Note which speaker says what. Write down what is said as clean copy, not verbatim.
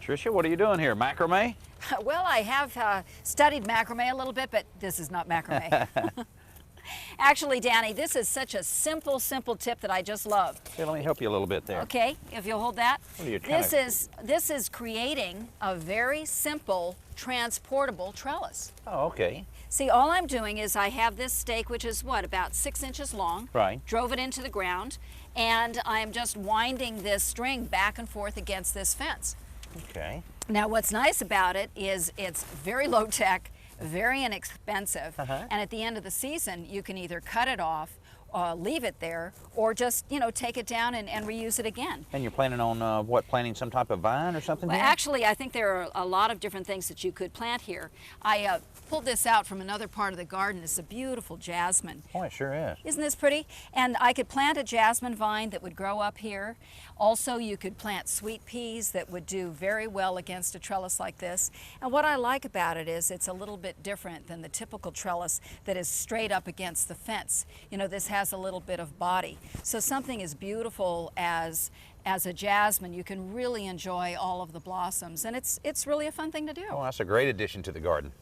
Speaker 1: Tricia, what are you doing here? Macrame?
Speaker 2: Well, I have studied macrame a little bit, but this is not macrame. Actually, Danny, this is such a simple tip that I just love.
Speaker 1: Here, let me help you a little bit there.
Speaker 2: Okay, if you'll hold that.
Speaker 1: What are you
Speaker 2: This is creating a very simple transportable trellis.
Speaker 1: Oh, okay.
Speaker 2: See, all I'm doing is I have this stake, which is what, about 6 inches long.
Speaker 1: Right.
Speaker 2: Drove it into the ground, and I'm just winding this string back and forth against this fence.
Speaker 1: Okay.
Speaker 2: Now, what's nice about it is it's very low tech, very inexpensive, and at the end of the season, you can either cut it off, leave it there, or just, you know, take it down and reuse it again.
Speaker 1: And you're planning on what, planting some type of vine or something
Speaker 2: Well,
Speaker 1: here?
Speaker 2: actually, I think there are a lot of different things that you could plant here. I pulled this out from another part of the garden. It's a beautiful jasmine.
Speaker 1: Oh, it sure is.
Speaker 2: Isn't this pretty? And I could plant a jasmine vine that would grow up here. Also, you could plant sweet peas that would do very well against a trellis like this. And what I like about it is it's a little bit different than the typical trellis that is straight up against the fence. You know, this has a little bit of body. So something as beautiful as a jasmine, you can really enjoy all of the blossoms, and it's really a fun thing to do.
Speaker 1: Oh, that's a great addition to the garden.